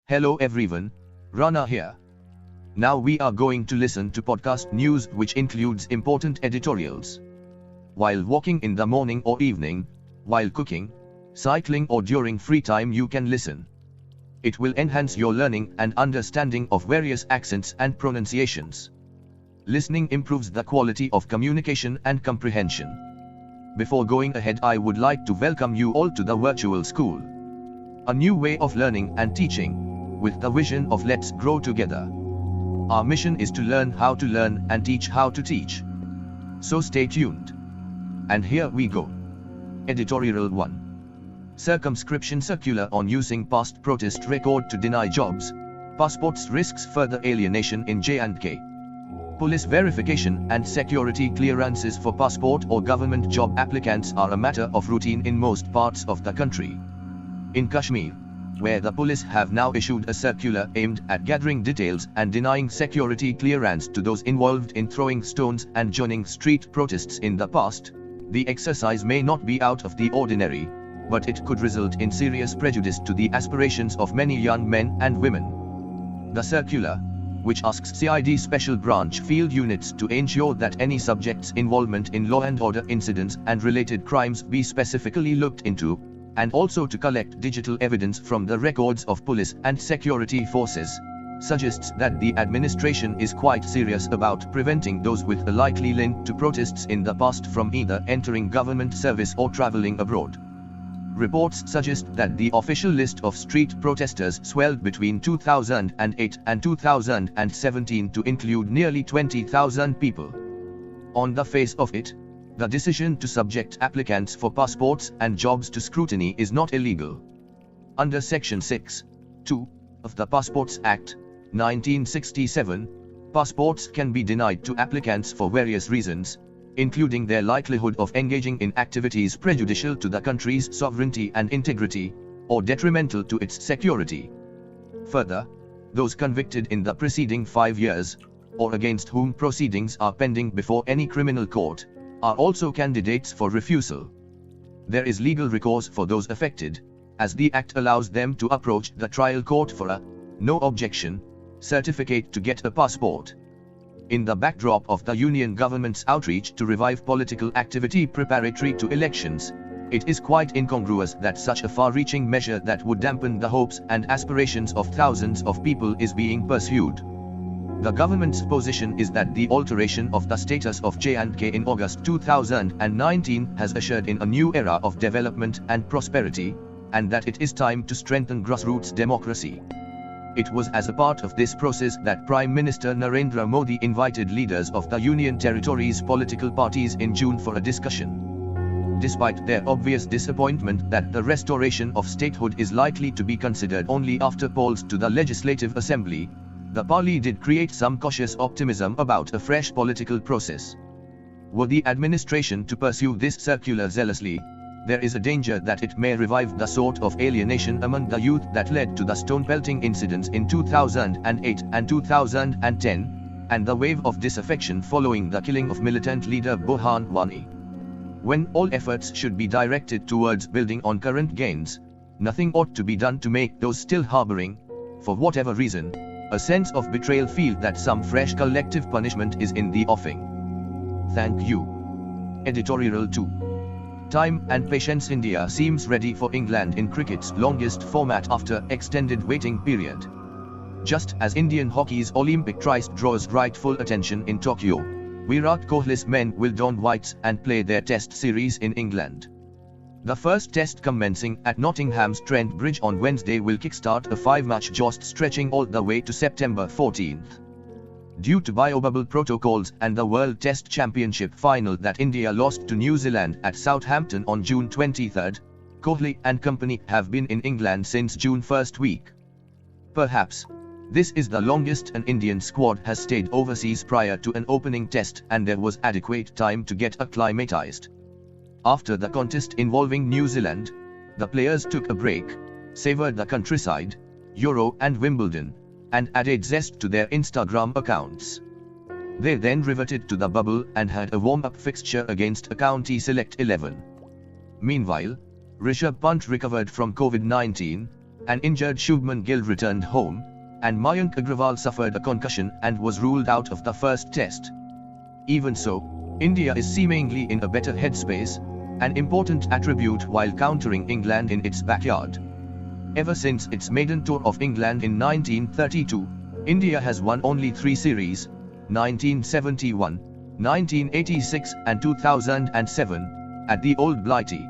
Hello everyone, Rana here. Now we are going to listen to podcast news which includes important editorials. While walking in the morning or evening, while cooking, cycling or during free time you can listen. It will enhance your learning and understanding of various accents and pronunciations. Listening improves the quality of communication and comprehension. Before going ahead, I would like to welcome you all to the virtual school. A new way of learning and teaching, with the vision of let's grow together. Our mission is to learn how to learn and teach how to teach. So stay tuned. And here we go. Editorial 1. Circumscription circular on using past protest record to deny jobs. Passports risks further alienation in J&K. Police verification and security clearances for passport or government job applicants are a matter of routine in most parts of the country. In Kashmir, where the police have now issued a circular aimed at gathering details and denying security clearance to those involved in throwing stones and joining street protests in the past, the exercise may not be out of the ordinary, but it could result in serious prejudice to the aspirations of many young men and women. The circular, which asks CID Special Branch field units to ensure that any subject's involvement in law and order incidents and related crimes be specifically looked into, and also to collect digital evidence from the records of police and security forces, suggests that the administration is quite serious about preventing those with a likely link to protests in the past from either entering government service or traveling abroad. Reports suggest that the official list of street protesters swelled between 2008 and 2017 to include nearly 20,000 people. On the face of it, the decision to subject applicants for passports and jobs to scrutiny is not illegal. Under Section 6(2) of the Passports Act, 1967, passports can be denied to applicants for various reasons, including their likelihood of engaging in activities prejudicial to the country's sovereignty and integrity, or detrimental to its security. Further, those convicted in the preceding 5 years, or against whom proceedings are pending before any criminal court, are also candidates for refusal. There is legal recourse for those affected, as the Act allows them to approach the trial court for a no objection certificate to get a passport. In the backdrop of the Union government's outreach to revive political activity preparatory to elections, it is quite incongruous that such a far-reaching measure that would dampen the hopes and aspirations of thousands of people is being pursued. The government's position is that the alteration of the status of J&K in August 2019 has ushered in a new era of development and prosperity, and that it is time to strengthen grassroots democracy. It was as a part of this process that Prime Minister Narendra Modi invited leaders of the Union Territories' political parties in June for a discussion. Despite their obvious disappointment that the restoration of statehood is likely to be considered only after polls to the Legislative Assembly, the party did create some cautious optimism about a fresh political process. Were the administration to pursue this circular zealously, there is a danger that it may revive the sort of alienation among the youth that led to the stone-pelting incidents in 2008 and 2010, and the wave of disaffection following the killing of militant leader Burhan Wani. When all efforts should be directed towards building on current gains, nothing ought to be done to make those still harboring, for whatever reason, a sense of betrayal feel that some fresh collective punishment is in the offing. Thank you. Editorial 2. Time and patience. India seems ready for England in cricket's longest format after extended waiting period. Just as Indian hockey's Olympic tryst draws rightful attention in Tokyo, Virat Kohli's men will don whites and play their test series in England. The first test commencing at Nottingham's Trent Bridge on Wednesday will kickstart a 5-match joust stretching all the way to September 14th. Due to biobubble protocols and the World Test Championship final that India lost to New Zealand at Southampton on June 23, Kohli and company have been in England since June 1st week. Perhaps this is the longest an Indian squad has stayed overseas prior to an opening test, and there was adequate time to get acclimatized. After the contest involving New Zealand, the players took a break, savoured the countryside, Euro and Wimbledon, and added zest to their Instagram accounts. They then reverted to the bubble and had a warm-up fixture against a county select 11. Meanwhile, Rishabh Pant recovered from COVID-19, An injured Shubman Gill returned home, and Mayank Agrawal suffered a concussion and was ruled out of the first test. Even so, India is seemingly in a better headspace, an important attribute while countering England in its backyard. Ever since its maiden tour of England in 1932, India has won only 3 series, 1971, 1986 and 2007, at the Old Blighty.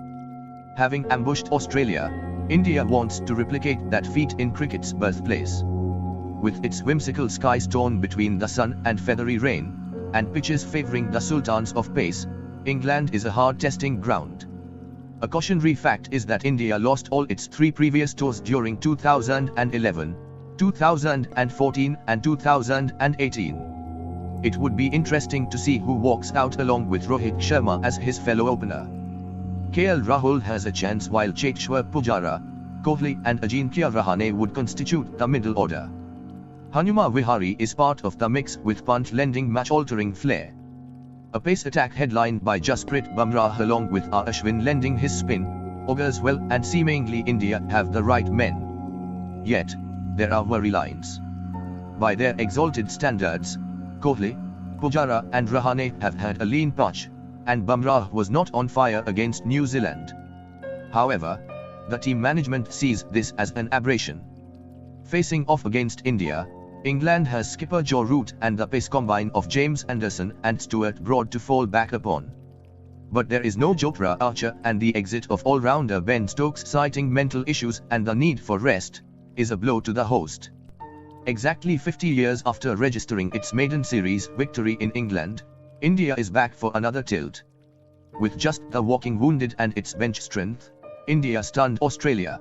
Having ambushed Australia, India wants to replicate that feat in cricket's birthplace. With its whimsical skies torn between the sun and feathery rain, and pitches favouring the sultans of pace, England is a hard testing ground. A cautionary fact is that India lost all its 3 previous tours during 2011, 2014 and 2018. It would be interesting to see who walks out along with Rohit Sharma as his fellow opener. KL Rahul has a chance while Cheteshwar Pujara, Kohli and Ajinkya Rahane would constitute the middle order. Hanuma Vihari is part of the mix with punt lending match-altering flair. A pace attack headlined by Jasprit Bumrah along with Ashwin lending his spin, augurs well, and seemingly India have the right men. Yet, there are worry lines. By their exalted standards, Kohli, Pujara and Rahane have had a lean patch, and Bumrah was not on fire against New Zealand. However, the team management sees this as an aberration. Facing off against India, England has skipper Joe Root and the pace combine of James Anderson and Stuart Broad to fall back upon. But there is no Jofra Archer, and the exit of all-rounder Ben Stokes citing mental issues and the need for rest is a blow to the host. Exactly 50 years after registering its maiden series victory in England, India is back for another tilt. With just the walking wounded and its bench strength, India stunned Australia.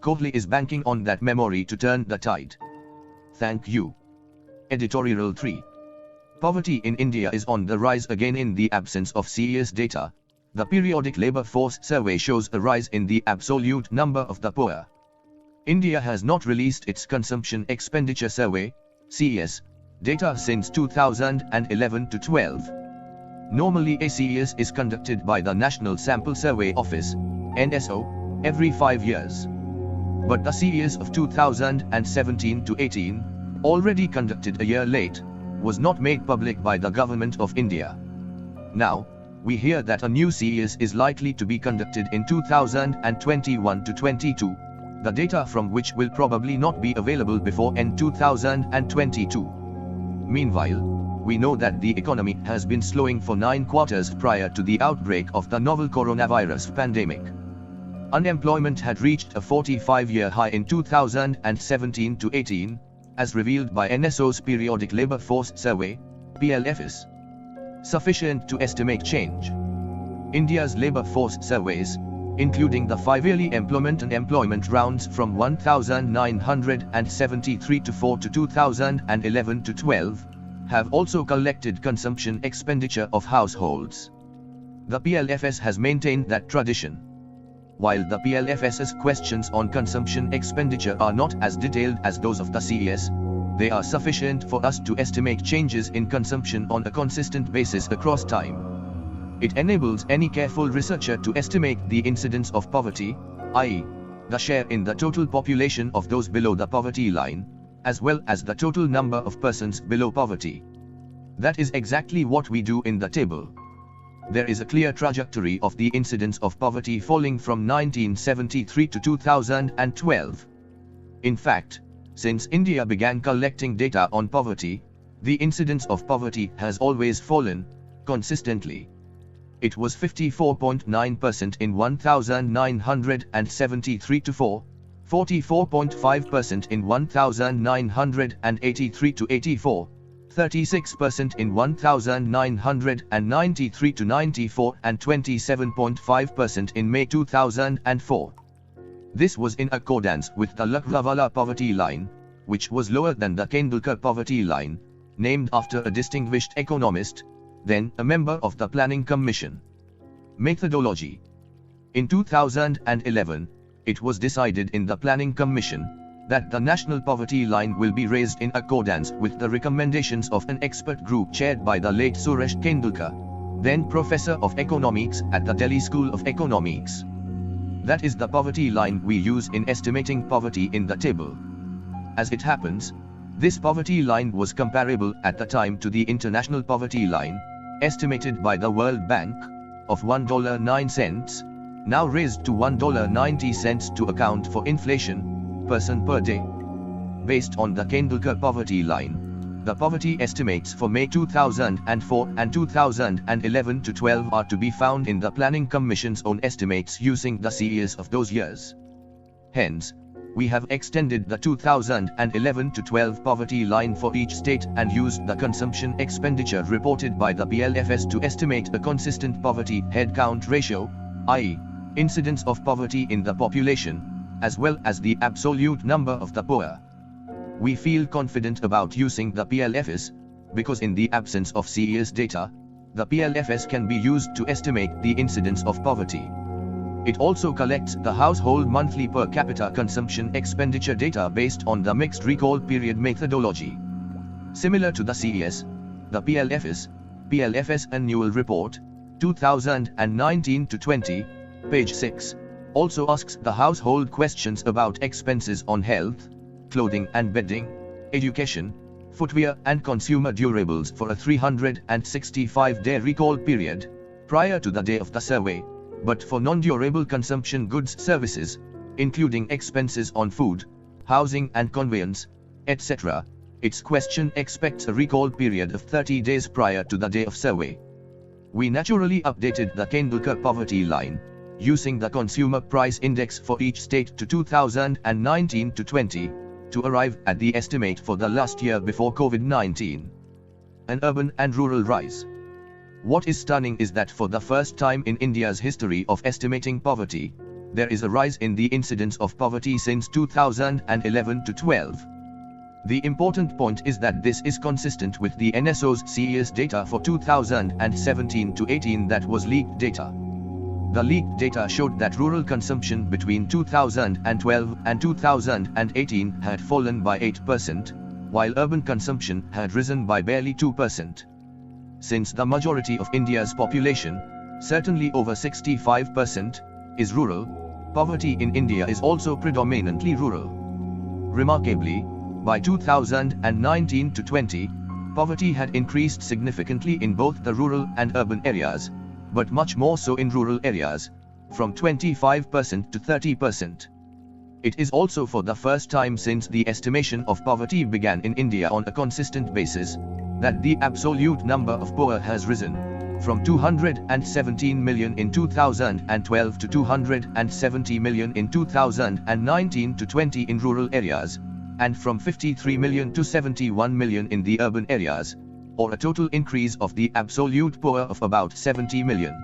Kohli is banking on that memory to turn the tide. Thank you. Editorial 3. Poverty in India is on the rise again in the absence of CES data. The Periodic Labour Force Survey shows a rise in the absolute number of the poor. India has not released its Consumption Expenditure Survey, CES, data since 2011-12. Normally a CES is conducted by the National Sample Survey Office, NSO, every 5 years. But the CES of 2017-18, already conducted a year late, was not made public by the Government of India. Now, we hear that a new CES is likely to be conducted in 2021-22, the data from which will probably not be available before end 2022. Meanwhile, we know that the economy has been slowing for 9 quarters prior to the outbreak of the novel coronavirus pandemic. Unemployment had reached a 45-year high in 2017-18, as revealed by NSO's Periodic Labour Force Survey, PLFS. Sufficient to estimate change. India's labour force surveys, including the 5-yearly employment and employment rounds from 1973-4 to 2011-12, have also collected consumption expenditure of households. The PLFS has maintained that tradition. While the PLFS's questions on consumption expenditure are not as detailed as those of the CES, they are sufficient for us to estimate changes in consumption on a consistent basis across time. It enables any careful researcher to estimate the incidence of poverty, i.e., the share in the total population of those below the poverty line, as well as the total number of persons below poverty. That is exactly what we do in the table. There is a clear trajectory of the incidence of poverty falling from 1973 to 2012. In fact, since India began collecting data on poverty, the incidence of poverty has always fallen, consistently. It was 54.9% in 1973 to 44.5% in 1983 to 84, 36% in 1993 to 94 and 27.5% in May 2004. This was in accordance with the Lakdawala poverty line, which was lower than the Kendulkar poverty line, named after a distinguished economist, then a member of the Planning Commission. Methodology. In 2011, it was decided in the Planning Commission that the national poverty line will be raised in accordance with the recommendations of an expert group chaired by the late Suresh Kendulkar, then Professor of Economics at the Delhi School of Economics. That is the poverty line we use in estimating poverty in the table. As it happens, this poverty line was comparable at the time to the international poverty line, estimated by the World Bank, of $1.09, now raised to $1.90 to account for inflation, person per day. Based on the Kendallker poverty line, the poverty estimates for May 2004 and 2011 to 12 are to be found in the Planning Commission's own estimates using the CES of those years. Hence, we have extended the 2011 to 12 poverty line for each state and used the consumption expenditure reported by the PLFS to estimate a consistent poverty headcount ratio, i.e., incidence of poverty in the population, as well as the absolute number of the poor. We feel confident about using the PLFS, because in the absence of CES data, the PLFS can be used to estimate the incidence of poverty. It also collects the household monthly per capita consumption expenditure data based on the mixed recall period methodology. Similar to the CES, the PLFS Annual Report, 2019-20, page 6, also asks the household questions about expenses on health, clothing and bedding, education, footwear and consumer durables for a 365-day recall period, prior to the day of the survey, but for non-durable consumption goods services, including expenses on food, housing and conveyance, etc., its question expects a recall period of 30 days prior to the day of survey. We naturally updated the Kendallker poverty line, using the Consumer Price Index for each state to 2019-20, to arrive at the estimate for the last year before COVID-19. An urban and rural rise. What is stunning is that for the first time in India's history of estimating poverty, there is a rise in the incidence of poverty since 2011 to 12. The important point is that this is consistent with the NSO's CES data for 2017 to 18 that was leaked data. The leaked data showed that rural consumption between 2012 and 2018 had fallen by 8%, while urban consumption had risen by barely 2%. Since the majority of India's population, certainly over 65%, is rural, poverty in India is also predominantly rural. Remarkably, by 2019 to 20, poverty had increased significantly in both the rural and urban areas, but much more so in rural areas, from 25% to 30%. It is also for the first time since the estimation of poverty began in India on a consistent basis, that the absolute number of poor has risen, from 217 million in 2012 to 270 million in 2019 to 20 in rural areas, and from 53 million to 71 million in the urban areas, or a total increase of the absolute poor of about 70 million.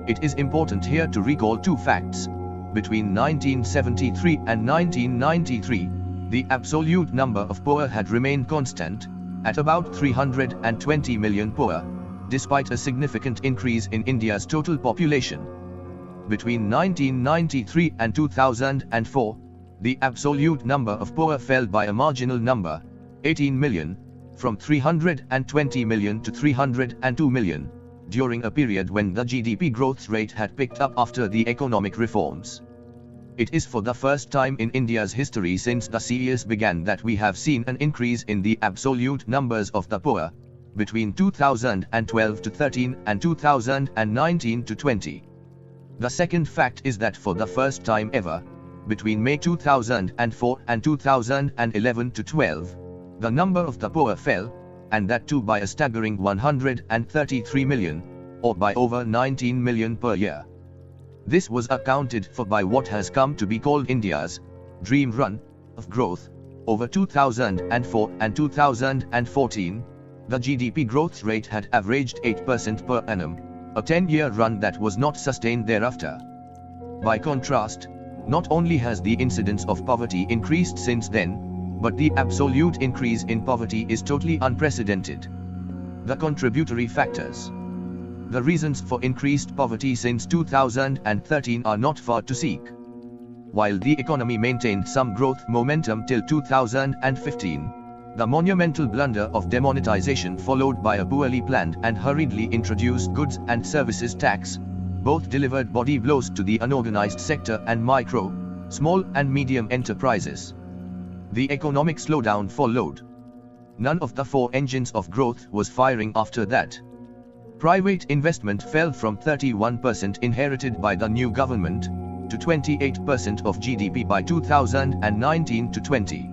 It is important here to recall two facts. Between 1973 and 1993, the absolute number of poor had remained constant, at about 320 million poor, despite a significant increase in India's total population. Between 1993 and 2004, the absolute number of poor fell by a marginal number, 18 million, from 320 million to 302 million, during a period when the GDP growth rate had picked up after the economic reforms. It is for the first time in India's history since the CES began that we have seen an increase in the absolute numbers of the poor, between 2012 to 13 and 2019 to 20. The second fact is that for the first time ever, between May 2004 and 2011 to 12, the number of the poor fell, and that too by a staggering 133 million, or by over 19 million per year. This was accounted for by what has come to be called India's dream run of growth. Over 2004 and 2014, the GDP growth rate had averaged 8% per annum, a 10-year run that was not sustained thereafter. By contrast, not only has the incidence of poverty increased since then, but the absolute increase in poverty is totally unprecedented. The contributory factors. The reasons for increased poverty since 2013 are not far to seek. While the economy maintained some growth momentum till 2015, the monumental blunder of demonetization followed by a poorly planned and hurriedly introduced goods and services tax, Both delivered body blows to the unorganized sector and micro, small and medium enterprises. The economic slowdown followed. None of the four engines of growth was firing after that. Private investment fell from 31% inherited by the new government to 28% of GDP by 2019 to 20.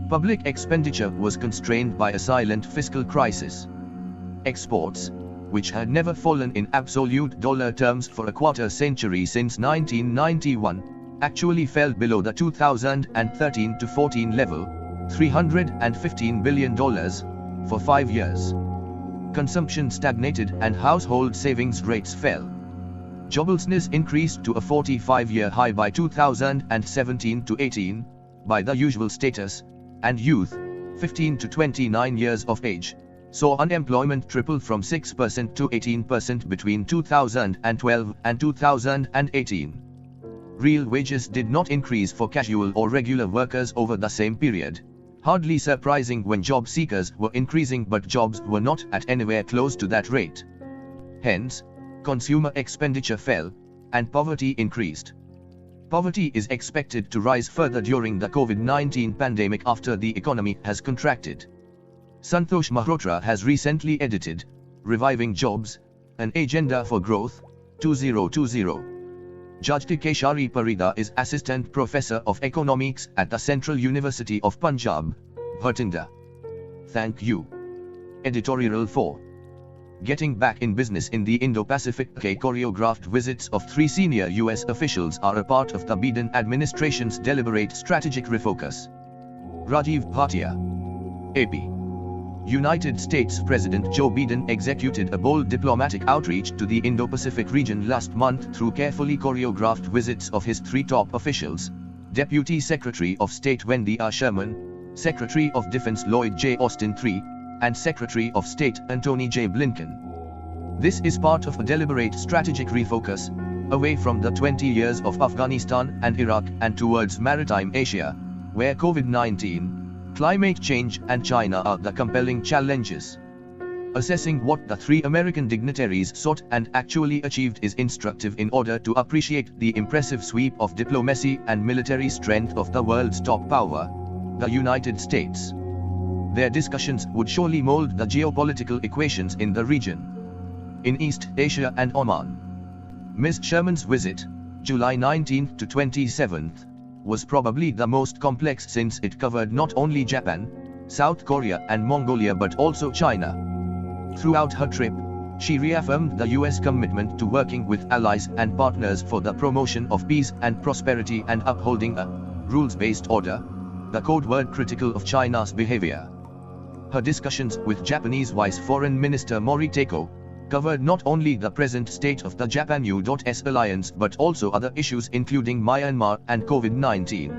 Public expenditure was constrained by a silent fiscal crisis. Exports, which had never fallen in absolute dollar terms for a quarter century since 1991, actually fell below the 2013-14 level, $315 billion, for 5 years. Consumption stagnated and household savings rates fell. Joblessness increased to a 45-year high by 2017 to 18, by the usual status, and youth, 15 to 29 years of age, saw unemployment triple from 6% to 18% between 2012 and 2018. Real wages did not increase for casual or regular workers over the same period. Hardly surprising when job seekers were increasing but jobs were not at anywhere close to that rate. Hence, consumer expenditure fell, and poverty increased. Poverty is expected to rise further during the COVID-19 pandemic after the economy has contracted. Santosh Malhotra has recently edited Reviving Jobs, An Agenda for Growth, 2020. Jajti Keshari Parida is Assistant Professor of Economics at the Central University of Punjab, Bhatinda. Thank you. Editorial 4. Getting back in business in the Indo-Pacific. Choreographed visits of 3 senior US officials are a part of the Biden administration's deliberate strategic refocus. Rajiv Bhatia, AP. United States President Joe Biden executed a bold diplomatic outreach to the Indo-Pacific region last month through carefully choreographed visits of his 3 top officials: Deputy Secretary of State Wendy R. Sherman, Secretary of Defense Lloyd J. Austin III, and Secretary of State Antony J. Blinken. This is part of a deliberate strategic refocus, away from the 20 years of Afghanistan and Iraq and towards maritime Asia, where COVID-19, climate change and China are the compelling challenges. Assessing what the 3 American dignitaries sought and actually achieved is instructive in order to appreciate the impressive sweep of diplomacy and military strength of the world's top power, the United States. Their discussions would surely mold the geopolitical equations in the region. In East Asia and Oman, Ms. Sherman's visit, July 19 to 27, was probably the most complex since it covered not only Japan, South Korea and Mongolia but also China. Throughout her trip, she reaffirmed the US commitment to working with allies and partners for the promotion of peace and prosperity and upholding a rules-based order, the code word critical of China's behavior. Her discussions with Japanese Vice Foreign Minister Mori Teiko covered not only the present state of the Japan-US alliance but also other issues including Myanmar and COVID-19.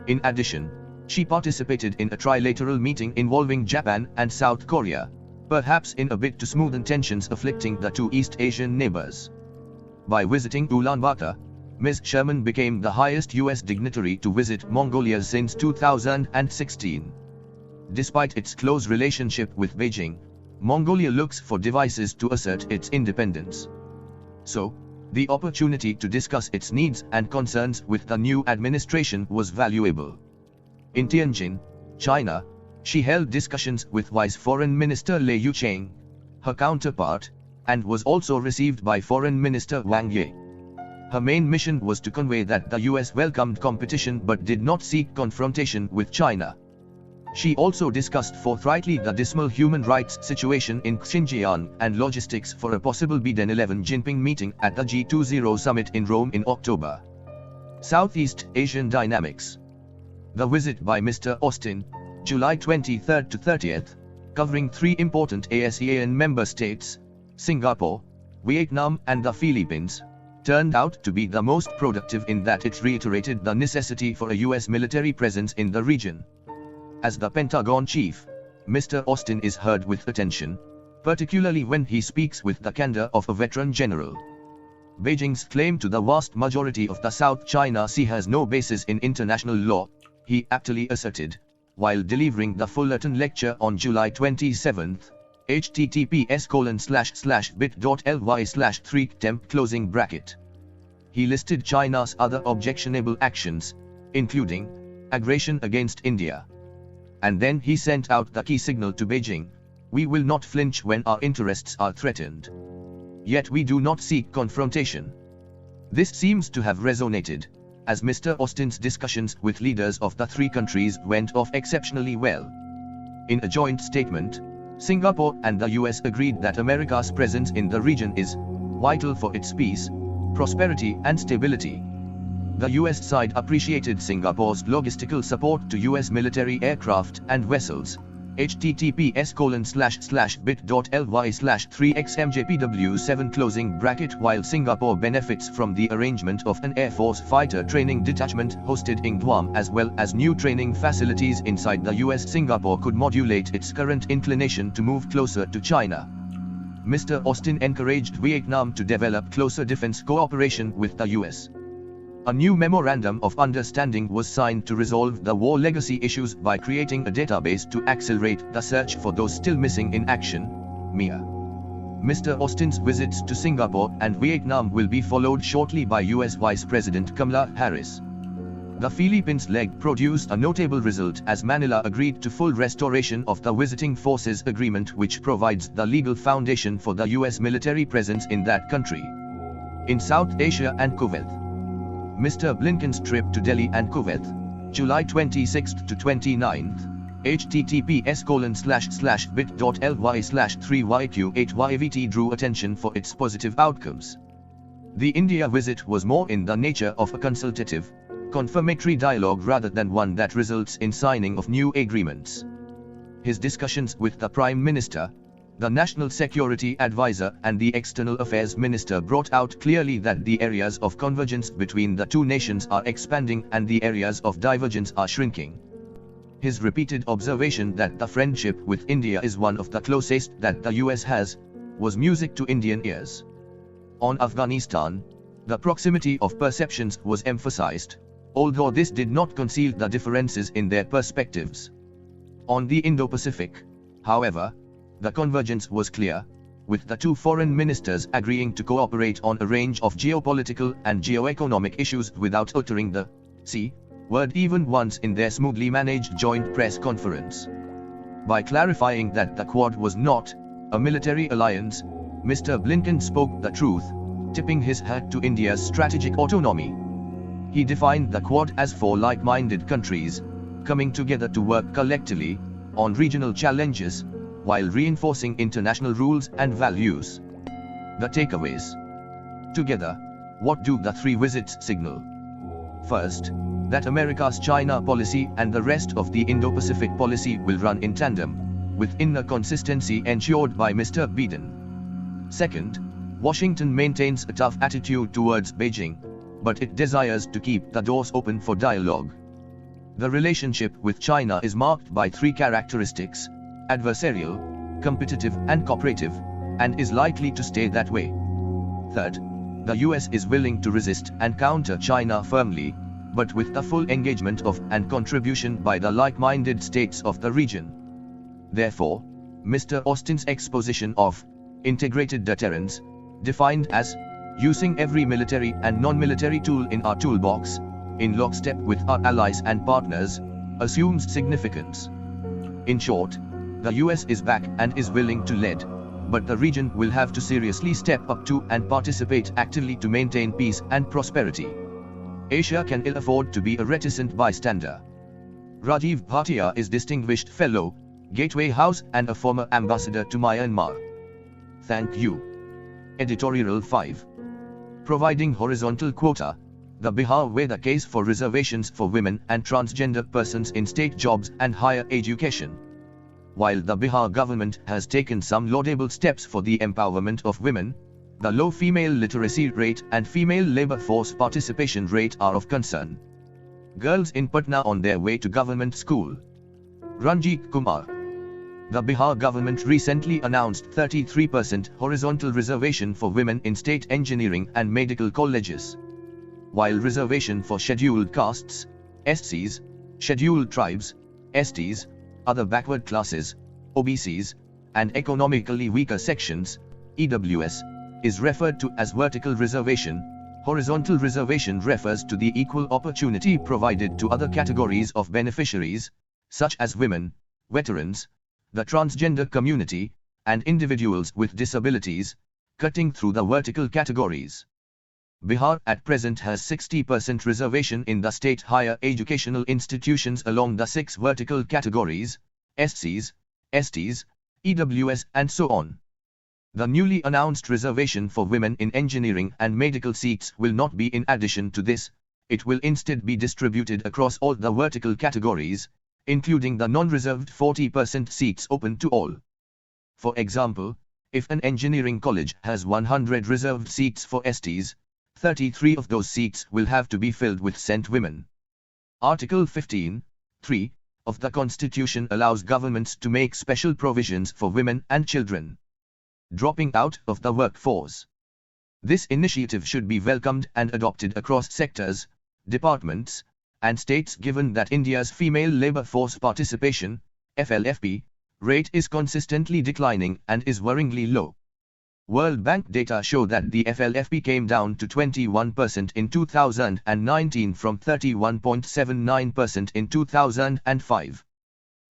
In addition, she participated in a trilateral meeting involving Japan and South Korea, perhaps in a bid to smoothen tensions afflicting the 2 East Asian neighbors. By visiting Ulaanbaatar, Ms. Sherman became the highest US dignitary to visit Mongolia since 2016. Despite its close relationship with Beijing, Mongolia looks for devices to assert its independence. So, the opportunity to discuss its needs and concerns with the new administration was valuable. In Tianjin, China, she held discussions with Vice Foreign Minister Lei Yucheng, her counterpart, and was also received by Foreign Minister Wang Yi. Her main mission was to convey that the US welcomed competition but did not seek confrontation with China. She also discussed forthrightly the dismal human rights situation in Xinjiang and logistics for a possible Biden-11 Jinping meeting at the G20 summit in Rome in October. Southeast Asian Dynamics. The visit by Mr. Austin, July 23 to 30th, covering 3 important ASEAN member states, Singapore, Vietnam and the Philippines, turned out to be the most productive in that it reiterated the necessity for a US military presence in the region. As the Pentagon chief, Mr. Austin is heard with attention, particularly when he speaks with the candor of a veteran general. Beijing's claim to the vast majority of the South China Sea has no basis in international law, he aptly asserted, while delivering the Fullerton Lecture on July 27, https://bit.ly/3temp. He listed China's other objectionable actions, including aggression against India. And then he sent out the key signal to Beijing: we will not flinch when our interests are threatened. Yet we do not seek confrontation. This seems to have resonated, as Mr. Austin's discussions with leaders of the three countries went off exceptionally well. In a joint statement, Singapore and the US agreed that America's presence in the region is vital for its peace, prosperity and stability. The US side appreciated Singapore's logistical support to US military aircraft and vessels. https://bit.ly/3xmjpw7 While Singapore benefits from the arrangement of an Air Force fighter training detachment hosted in Guam as well as new training facilities inside the US, Singapore could modulate its current inclination to move closer to China. Mr. Austin encouraged Vietnam to develop closer defense cooperation with the US. A new memorandum of understanding was signed to resolve the war legacy issues by creating a database to accelerate the search for those still missing in action, MIA. Mr. Austin's visits to Singapore and Vietnam will be followed shortly by US Vice President Kamala Harris. The Philippines leg produced a notable result as Manila agreed to full restoration of the Visiting Forces Agreement, which provides the legal foundation for the US military presence in that country. In South Asia and Kuwait. Mr. Blinken's trip to Delhi and Kuwait, July 26 to 29, https://bit.ly/3yq8yvt drew attention for its positive outcomes. The India visit was more in the nature of a consultative, confirmatory dialogue rather than one that results in signing of new agreements. His discussions with the Prime Minister, the National Security Advisor and the External Affairs Minister brought out clearly that the areas of convergence between the two nations are expanding and the areas of divergence are shrinking. His repeated observation that the friendship with India is one of the closest that the US has, was music to Indian ears. On Afghanistan, the proximity of perceptions was emphasized, although this did not conceal the differences in their perspectives. On the Indo-Pacific, however, the convergence was clear, with the two foreign ministers agreeing to cooperate on a range of geopolitical and geoeconomic issues without uttering the C word even once in their smoothly managed joint press conference. By clarifying that the Quad was not a military alliance, Mr. Blinken spoke the truth, tipping his hat to India's strategic autonomy. He defined the Quad as four like-minded countries, coming together to work collectively on regional challenges, while reinforcing international rules and values. The takeaways. Together, what do the three visits signal? First, that America's China policy and the rest of the Indo-Pacific policy will run in tandem, with inner consistency ensured by Mr. Biden. Second, Washington maintains a tough attitude towards Beijing, but it desires to keep the doors open for dialogue. The relationship with China is marked by three characteristics: adversarial, competitive and cooperative, and is likely to stay that way. Third, the US is willing to resist and counter China firmly, but with the full engagement of and contribution by the like-minded states of the region. Therefore, Mr. Austin's exposition of integrated deterrence, defined as using every military and non-military tool in our toolbox, in lockstep with our allies and partners, assumes significance. In short, the US is back and is willing to lead, but the region will have to seriously step up to and participate actively to maintain peace and prosperity. Asia can ill afford to be a reticent bystander. Rajiv Bhatia is Distinguished Fellow, Gateway House and a former ambassador to Myanmar. Thank you. Editorial 5. Providing horizontal quota, the Bihar way the case for reservations for women and transgender persons in state jobs and higher education. While the Bihar government has taken some laudable steps for the empowerment of women, the low female literacy rate and female labor force participation rate are of concern. Girls in Patna on their way to government school. Ranjit Kumar. The Bihar government recently announced 33% horizontal reservation for women in state engineering and medical colleges. While reservation for scheduled castes, SCs, scheduled tribes, STs, other backward classes, OBCs, and economically weaker sections, EWS, is referred to as vertical reservation. Horizontal reservation refers to the equal opportunity provided to other categories of beneficiaries, such as women, veterans, the transgender community, and individuals with disabilities, cutting through the vertical categories. Bihar at present has 60% reservation in the state higher educational institutions along the 6 vertical categories, SCs, STs, EWS and so on. The newly announced reservation for women in engineering and medical seats will not be in addition to this, it will instead be distributed across all the vertical categories, including the non-reserved 40% seats open to all. For example, if an engineering college has 100 reserved seats for STs, 33 of those seats will have to be filled with sent women. Article 15(3) of the Constitution allows governments to make special provisions for women and children dropping out of the workforce. This initiative should be welcomed and adopted across sectors, departments, and states given that India's female labour force participation, FLFP, rate is consistently declining and is worryingly low. World Bank data show that the FLFP came down to 21% in 2019 from 31.79% in 2005.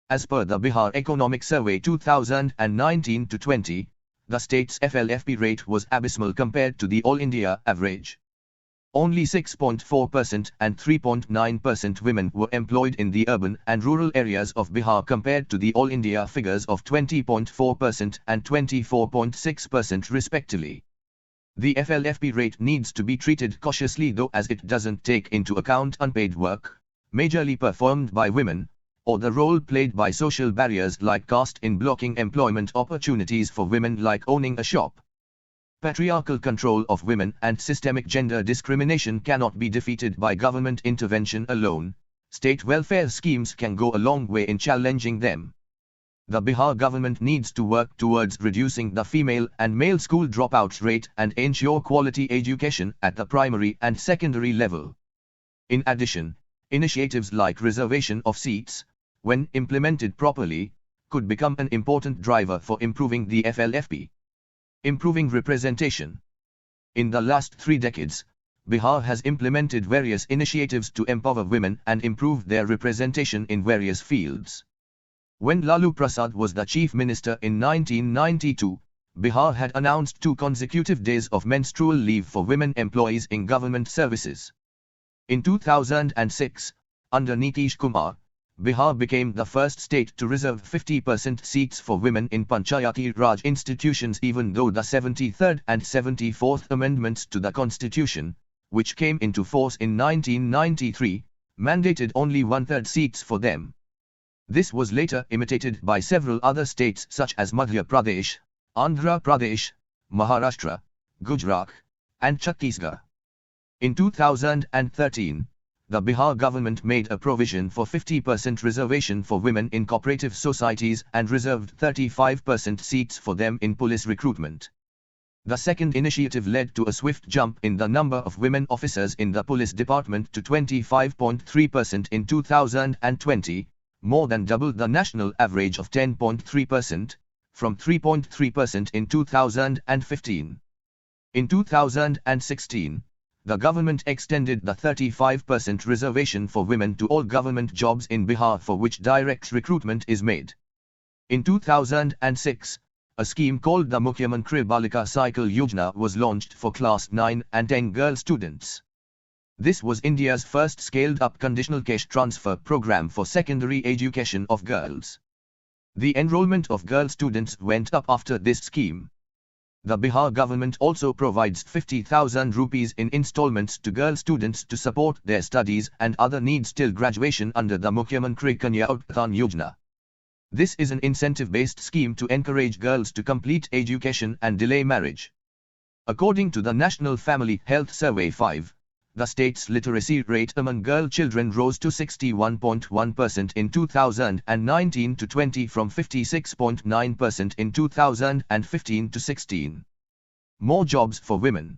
As per the Bihar Economic Survey 2019-20, the state's FLFP rate was abysmal compared to the All India average. Only 6.4% and 3.9% women were employed in the urban and rural areas of Bihar compared to the All India figures of 20.4% and 24.6% respectively. The FLFP rate needs to be treated cautiously though, as it doesn't take into account unpaid work, majorly performed by women, or the role played by social barriers like caste in blocking employment opportunities for women, like owning a shop. Patriarchal control of women and systemic gender discrimination cannot be defeated by government intervention alone. State welfare schemes can go a long way in challenging them. The Bihar government needs to work towards reducing the female and male school dropout rate and ensure quality education at the primary and secondary level. In addition, initiatives like reservation of seats, when implemented properly, could become an important driver for improving the FLFP. Improving representation. In the last 3 decades, Bihar has implemented various initiatives to empower women and improve their representation in various fields. When Lalu Prasad was the chief minister in 1992, Bihar had announced 2 consecutive days of menstrual leave for women employees in government services. In 2006, under Nitish Kumar, Bihar became the first state to reserve 50% seats for women in Panchayati Raj institutions, even though the 73rd and 74th amendments to the constitution, which came into force in 1993, mandated only 1/3 seats for them. This was later imitated by several other states such as Madhya Pradesh, Andhra Pradesh, Maharashtra, Gujarat, and Chhattisgarh. In 2013, the Bihar government made a provision for 50% reservation for women in cooperative societies and reserved 35% seats for them in police recruitment. The second initiative led to a swift jump in the number of women officers in the police department to 25.3% in 2020, more than double the national average of 10.3%, from 3.3% in 2015. In 2016, the government extended the 35% reservation for women to all government jobs in Bihar for which direct recruitment is made. In 2006, a scheme called the Mukhyamantri Balika Cycle Yojana was launched for class 9 and 10 girl students. This was India's first scaled-up conditional cash transfer program for secondary education of girls. The enrollment of girl students went up after this scheme. The Bihar government also provides 50,000 rupees in installments to girl students to support their studies and other needs till graduation under the Mukhyamantri Kanya Uttan Yojana. This is an incentive-based scheme to encourage girls to complete education and delay marriage. According to the National Family Health Survey 5, the state's literacy rate among girl children rose to 61.1% in 2019-20 from 56.9% in 2015-16. More jobs for women.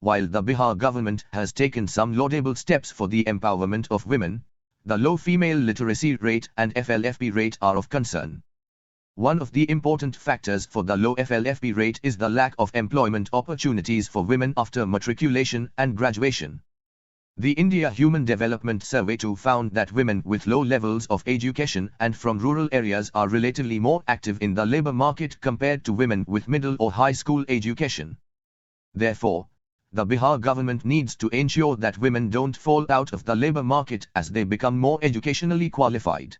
While the Bihar government has taken some laudable steps for the empowerment of women, the low female literacy rate and FLFP rate are of concern. One of the important factors for the low FLFP rate is the lack of employment opportunities for women after matriculation and graduation. The India Human Development Survey too found that women with low levels of education and from rural areas are relatively more active in the labor market compared to women with middle or high school education. Therefore, the Bihar government needs to ensure that women don't fall out of the labor market as they become more educationally qualified.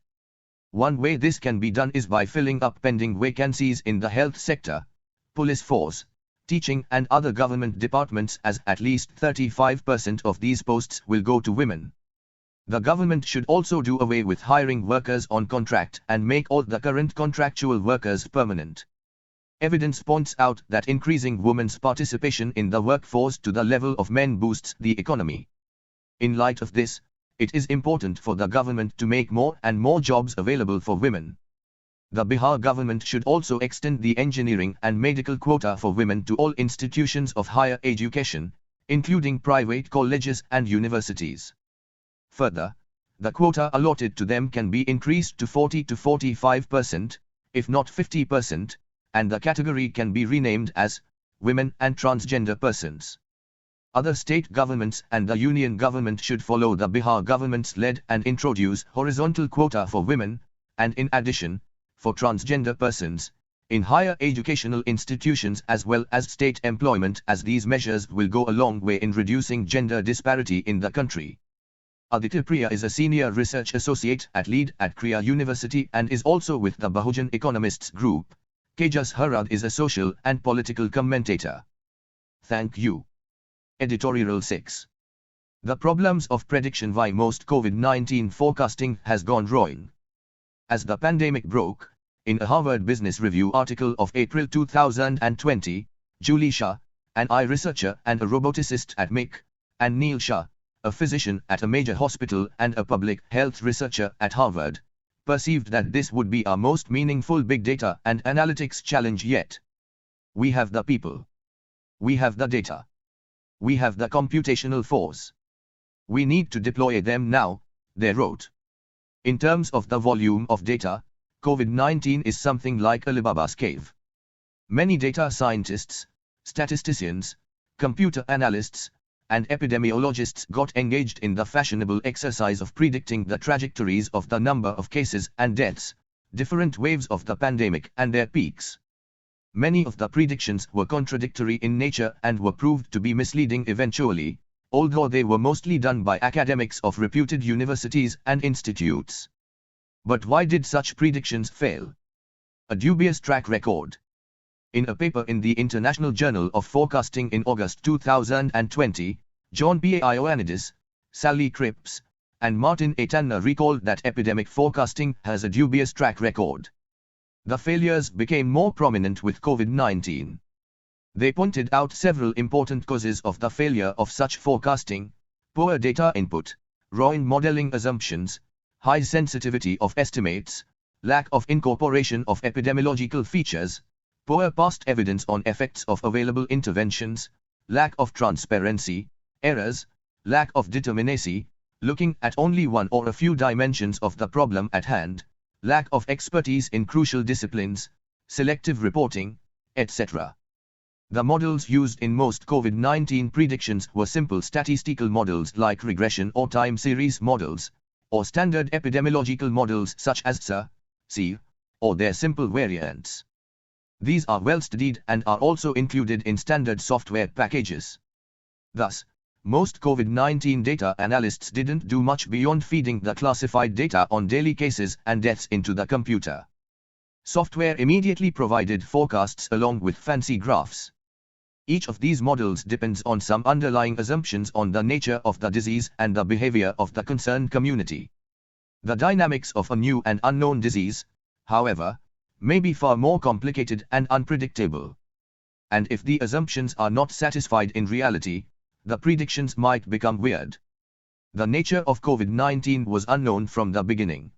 One way this can be done is by filling up pending vacancies in the health sector, police force, teaching and other government departments, as at least 35% of these posts will go to women. The government should also do away with hiring workers on contract and make all the current contractual workers permanent. Evidence points out that increasing women's participation in the workforce to the level of men boosts the economy. In light of this, it is important for the government to make more and more jobs available for women. The Bihar government should also extend the engineering and medical quota for women to all institutions of higher education, including private colleges and universities. Further, the quota allotted to them can be increased to 40 to 45%, if not 50%, and the category can be renamed as women and transgender persons. Other state governments and the union government should follow the Bihar government's lead and introduce horizontal quota for women, and in addition, for transgender persons, in higher educational institutions as well as state employment, as these measures will go a long way in reducing gender disparity in the country. Aditya Priya is a senior research associate at LEAD at Kriya University and is also with the Bahujan Economists Group. Tejas Harad is a social and political commentator. Thank you. Editorial 6. The problems of prediction: why most COVID-19 forecasting has gone wrong. As the pandemic broke, in a Harvard Business Review article of April 2020, Julie Shah, an eye researcher and a roboticist at MIC, and Neil Shah, a physician at a major hospital and a public health researcher at Harvard, perceived that this would be our most meaningful big data and analytics challenge yet. We have the people. We have the data. We have the computational force. We need to deploy them now, they wrote. In terms of the volume of data, COVID-19 is something like Alibaba's cave. Many data scientists, statisticians, computer analysts, and epidemiologists got engaged in the fashionable exercise of predicting the trajectories of the number of cases and deaths, different waves of the pandemic and their peaks. Many of the predictions were contradictory in nature and were proved to be misleading eventually, although they were mostly done by academics of reputed universities and institutes. But why did such predictions fail? A dubious track record. In a paper in the International Journal of Forecasting in August 2020, John P. Ioannidis, Sally Cripps, and Martin A. Tanner recalled that epidemic forecasting has a dubious track record. The failures became more prominent with COVID-19. They pointed out several important causes of the failure of such forecasting: poor data input, wrong modeling assumptions, high sensitivity of estimates, lack of incorporation of epidemiological features, poor past evidence on effects of available interventions, lack of transparency, errors, lack of determinacy, looking at only one or a few dimensions of the problem at hand, lack of expertise in crucial disciplines, selective reporting, etc. The models used in most COVID-19 predictions were simple statistical models like regression or time series models, or standard epidemiological models such as SIR, C, or their simple variants. These are well studied and are also included in standard software packages. Thus, most COVID-19 data analysts didn't do much beyond feeding the classified data on daily cases and deaths into the computer. Software immediately provided forecasts along with fancy graphs. Each of these models depends on some underlying assumptions on the nature of the disease and the behavior of the concerned community. The dynamics of a new and unknown disease, however, may be far more complicated and unpredictable. And if the assumptions are not satisfied in reality, the predictions might become weird. The nature of COVID-19 was unknown from the beginning.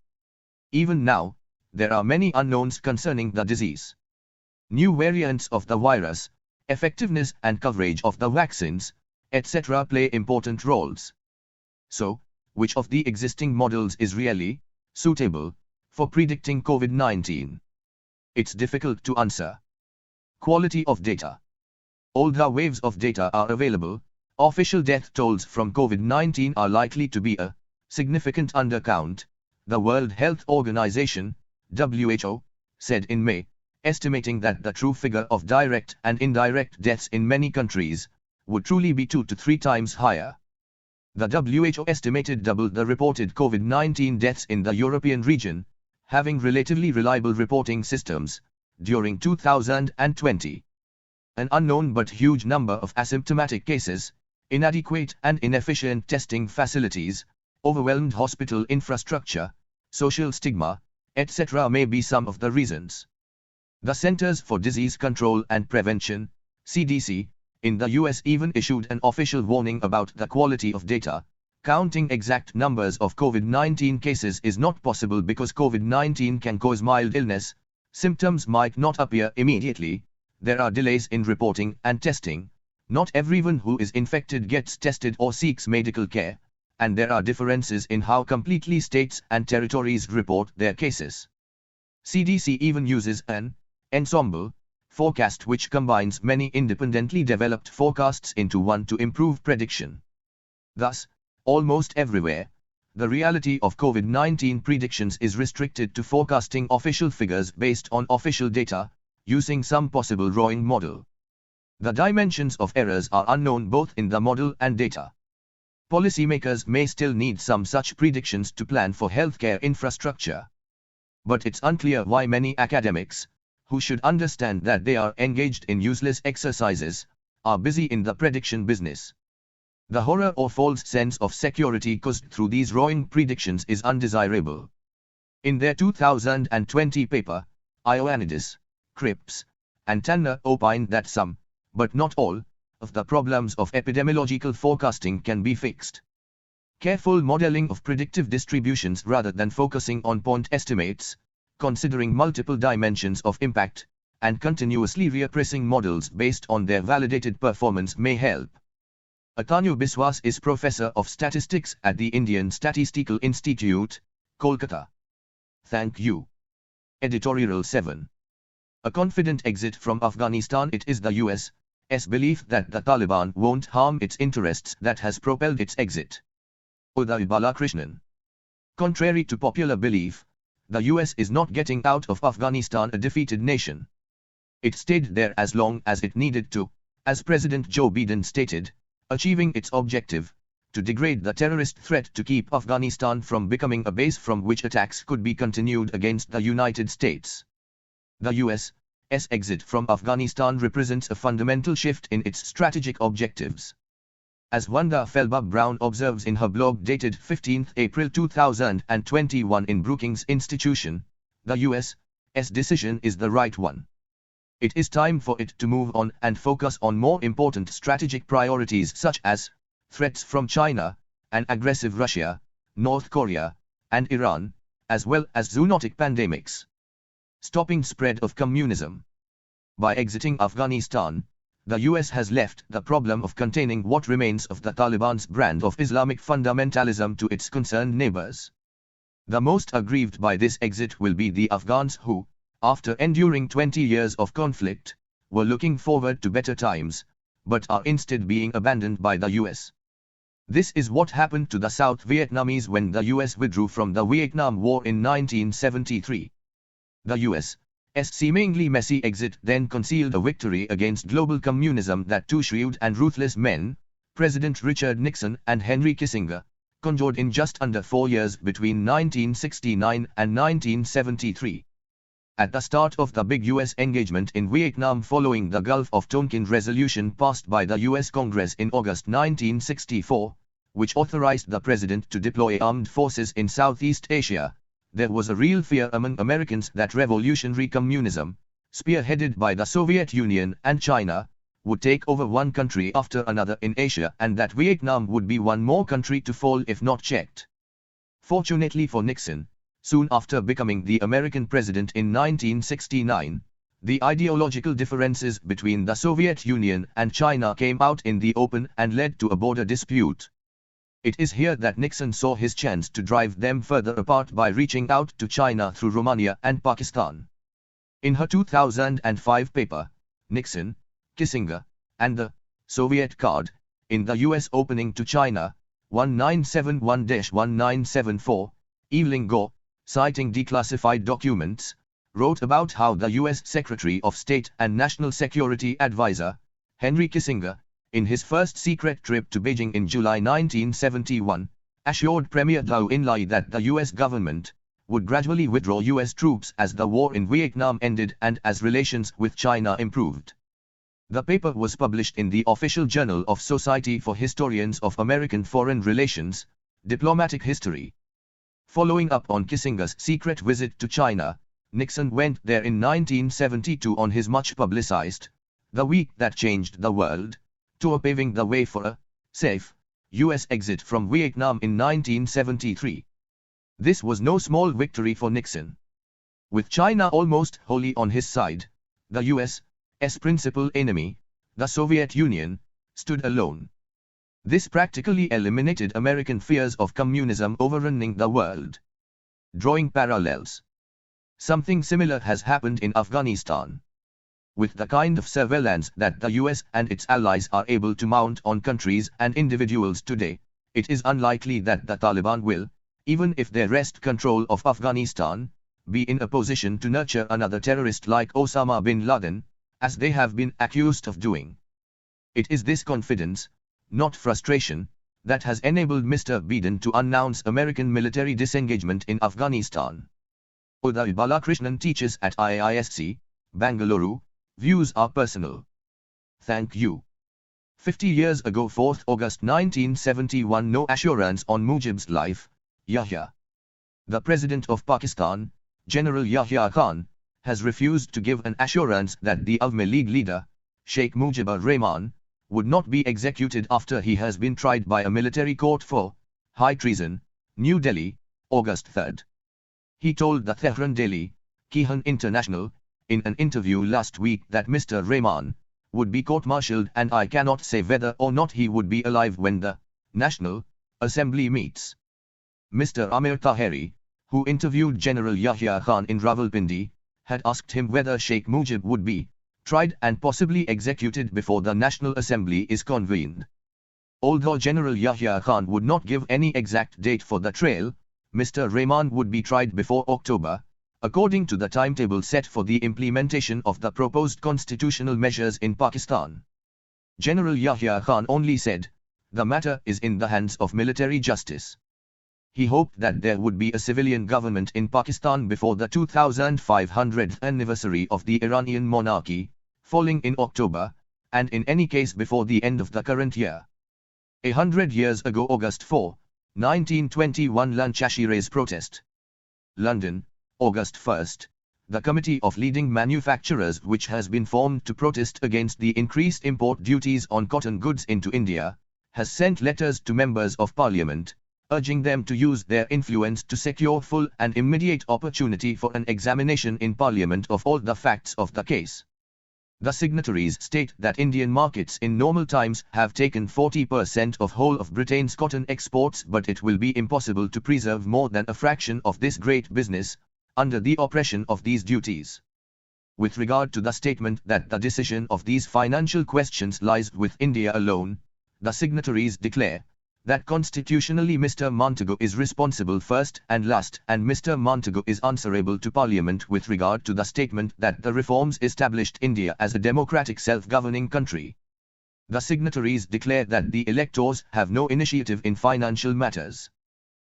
Even now, there are many unknowns concerning the disease. New variants of the virus, effectiveness and coverage of the vaccines, etc. play important roles. So, which of the existing models is really suitable for predicting COVID-19? It's difficult to answer. Quality of data. Although waves of data are available, official death tolls from COVID-19 are likely to be a significant undercount, the World Health Organization, WHO, said in May, estimating that the true figure of direct and indirect deaths in many countries would truly be 2 to 3 times higher. The WHO estimated double the reported COVID-19 deaths in the European region, having relatively reliable reporting systems, during 2020. An unknown but huge number of asymptomatic cases, inadequate and inefficient testing facilities, overwhelmed hospital infrastructure, social stigma, etc. may be some of the reasons. The Centers for Disease Control and Prevention, CDC, in the US even issued an official warning about the quality of data. Counting exact numbers of COVID-19 cases is not possible because COVID-19 can cause mild illness, symptoms might not appear immediately, there are delays in reporting and testing, not everyone who is infected gets tested or seeks medical care, and there are differences in how completely states and territories report their cases. CDC even uses an ensemble forecast which combines many independently developed forecasts into one to improve prediction. Thus, almost everywhere, the reality of COVID-19 predictions is restricted to forecasting official figures based on official data, using some possible Rowing model. The dimensions of errors are unknown both in the model and data. Policymakers may still need some such predictions to plan for healthcare infrastructure. But it's unclear why many academics, who should understand that they are engaged in useless exercises, are busy in the prediction business. The horror or false sense of security caused through these Rowing predictions is undesirable. In their 2020 paper, Ioannidis, Cripps, and Tanner opined that some, but not all, of the problems of epidemiological forecasting can be fixed. Careful modeling of predictive distributions rather than focusing on point estimates, considering multiple dimensions of impact, and continuously reappraising models based on their validated performance may help. Atanu Biswas is Professor of Statistics at the Indian Statistical Institute, Kolkata. Thank you. Editorial 7. A confident exit from Afghanistan. It is the U.S.'s belief that the Taliban won't harm its interests that has propelled its exit. Uday Balakrishnan. Contrary to popular belief, the US is not getting out of Afghanistan a defeated nation. It stayed there as long as it needed to, as President Joe Biden stated, achieving its objective, to degrade the terrorist threat to keep Afghanistan from becoming a base from which attacks could be continued against the United States. The US's exit from Afghanistan represents a fundamental shift in its strategic objectives. As Wanda Felba Brown observes in her blog dated 15 April 2021 in Brookings Institution, the US's decision is the right one. It is time for it to move on and focus on more important strategic priorities such as threats from China, an aggressive Russia, North Korea, and Iran, as well as zoonotic pandemics. Stopping spread of communism. By exiting Afghanistan, the US has left the problem of containing what remains of the Taliban's brand of Islamic fundamentalism to its concerned neighbors. The most aggrieved by this exit will be the Afghans who, after enduring 20 years of conflict, were looking forward to better times, but are instead being abandoned by the US. This is what happened to the South Vietnamese when the US withdrew from the Vietnam War in 1973. The US's seemingly messy exit then concealed a victory against global communism that two shrewd and ruthless men, President Richard Nixon and Henry Kissinger, conjured in just under 4 years between 1969 and 1973. At the start of the big US engagement in Vietnam following the Gulf of Tonkin resolution passed by the US Congress in August 1964, which authorized the president to deploy armed forces in Southeast Asia, there was a real fear among Americans that revolutionary communism, spearheaded by the Soviet Union and China, would take over one country after another in Asia and that Vietnam would be one more country to fall if not checked. Fortunately for Nixon, soon after becoming the American president in 1969, the ideological differences between the Soviet Union and China came out in the open and led to a border dispute. It is here that Nixon saw his chance to drive them further apart by reaching out to China through Romania and Pakistan. In her 2005 paper, Nixon, Kissinger, and the Soviet Card, in the U.S. opening to China, 1971-1974, Evelyn Gore, citing declassified documents, wrote about how the U.S. Secretary of State and National Security Advisor, Henry Kissinger, in his first secret trip to Beijing in July 1971, assured Premier Lau En-lai that the U.S. government would gradually withdraw U.S. troops as the war in Vietnam ended and as relations with China improved. The paper was published in the Official Journal of Society for Historians of American Foreign Relations, Diplomatic History. Following up on Kissinger's secret visit to China, Nixon went there in 1972 on his much-publicized "The Week That Changed the World" tour, paving the way for a safe U.S. exit from Vietnam in 1973. This was no small victory for Nixon. With China almost wholly on his side, the U.S.'s principal enemy, the Soviet Union, stood alone. This practically eliminated American fears of communism overrunning the world. Drawing parallels, something similar has happened in Afghanistan. With the kind of surveillance that the US and its allies are able to mount on countries and individuals today, it is unlikely that the Taliban will, even if they wrest control of Afghanistan, be in a position to nurture another terrorist like Osama bin Laden, as they have been accused of doing. It is this confidence, not frustration, that has enabled Mr. Biden to announce American military disengagement in Afghanistan. Uday Balakrishnan teaches at IISc, Bangalore. Views are personal. Thank you. 50 years ago, 4th August 1971, no assurance on Mujib's life. Yahya. The President of Pakistan, General Yahya Khan, has refused to give an assurance that the Awami League leader, Sheikh Mujibur Rahman, would not be executed after he has been tried by a military court for high treason, New Delhi, August 3. He told the Tehran Daily, Kihan International, in an interview last week that Mr. Rahman would be court-martialed and I cannot say whether or not he would be alive when the National Assembly meets. Mr. Amir Taheri, who interviewed General Yahya Khan in Rawalpindi, had asked him whether Sheikh Mujib would be tried and possibly executed before the National Assembly is convened. Although General Yahya Khan would not give any exact date for the trial, Mr. Rahman would be tried before October, according to the timetable set for the implementation of the proposed constitutional measures in Pakistan. General Yahya Khan only said, "The matter is in the hands of military justice." He hoped that there would be a civilian government in Pakistan before the 2500th anniversary of the Iranian monarchy, falling in October, and in any case before the end of the current year. 100 years ago, August 4, 1921, Lancashire's protest. London, August 1. The Committee of Leading Manufacturers, which has been formed to protest against the increased import duties on cotton goods into India, has sent letters to members of Parliament, urging them to use their influence to secure full and immediate opportunity for an examination in Parliament of all the facts of the case. The signatories state that Indian markets in normal times have taken 40% of whole of Britain's cotton exports, but it will be impossible to preserve more than a fraction of this great business under the oppression of these duties. With regard to the statement that the decision of these financial questions lies with India alone, the signatories declare that constitutionally Mr. Montagu is responsible first and last, and Mr. Montagu is answerable to Parliament with regard to the statement that the reforms established India as a democratic self-governing country. The signatories declare that the electors have no initiative in financial matters.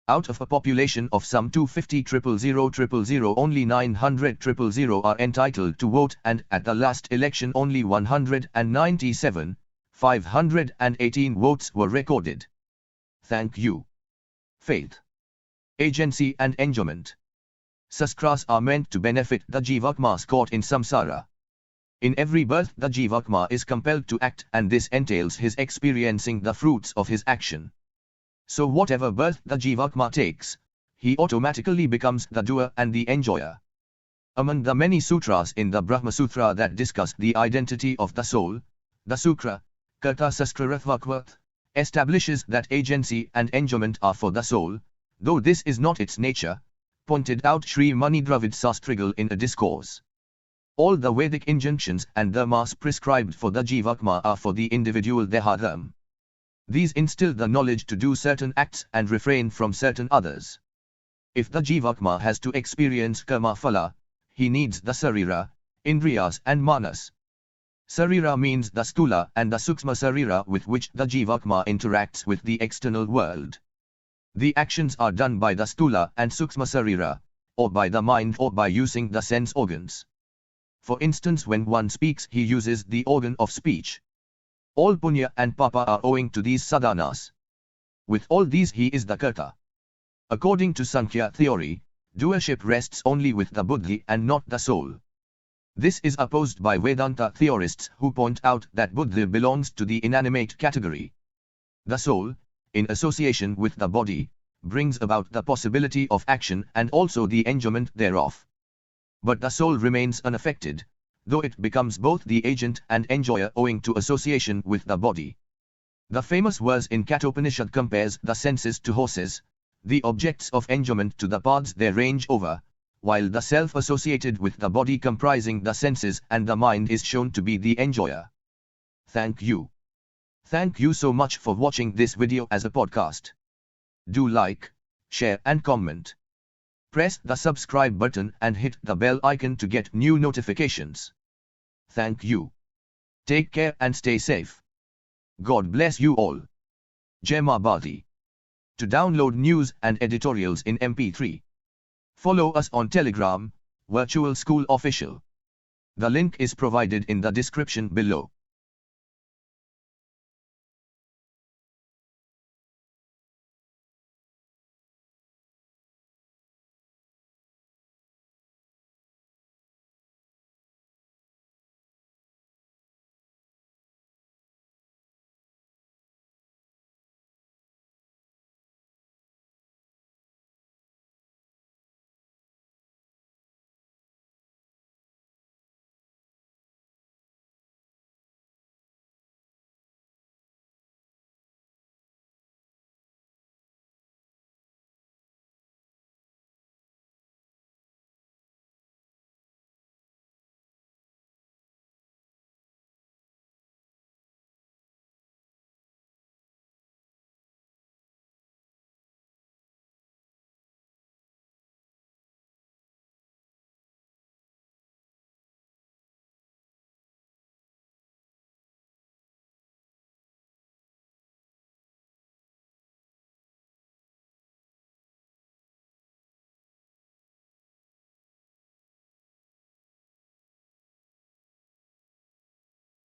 Out of a population of some 250,000,000, only 900,000 are entitled to vote, and at the last election only 197,518 votes were recorded. Thank you. Faith, agency and enjoyment. Saskras are meant to benefit the Jivakmas caught in samsara. In every birth the Jivakma is compelled to act, and this entails his experiencing the fruits of his action. So whatever birth the Jivakma takes, he automatically becomes the doer and the enjoyer. Among the many sutras in the Brahma Sutra that discuss the identity of the soul, the Sukra, Karta Saskarathvakvat, establishes that agency and enjoyment are for the soul, though this is not its nature, pointed out Sri Mani Dravid Sastrigal in a discourse. All the Vedic injunctions and dharmas prescribed for the Jivatma are for the individual Dehadharma. These instill the knowledge to do certain acts and refrain from certain others. If the Jivatma has to experience karma phala, he needs the Sarira, Indriyas and Manas. Sarira means the Stula and the Suksma Sarira with which the Jivatma interacts with the external world. The actions are done by the Stula and Suksma Sarira, or by the mind or by using the sense organs. For instance, when one speaks, he uses the organ of speech. All punya and papa are owing to these sadhanas. With all these he is the karta. According to Sankhya theory, doership rests only with the buddhi and not the soul. This is opposed by Vedanta theorists who point out that buddhi belongs to the inanimate category. The soul, in association with the body, brings about the possibility of action and also the enjoyment thereof. But the soul remains unaffected, though it becomes both the agent and enjoyer owing to association with the body. The famous verse in Kathopanishad compares the senses to horses, the objects of enjoyment to the paths they range over, while the self associated with the body comprising the senses and the mind is shown to be the enjoyer. Thank you. Thank you so much for watching this video as a podcast. Do like, share and comment. Press the subscribe button and hit the bell icon to get new notifications. Thank you. Take care and stay safe. God bless you all. Jai Maa Bharati. To download news and editorials in mp3, follow us on Telegram, Virtual School Official. The link is provided in the description below.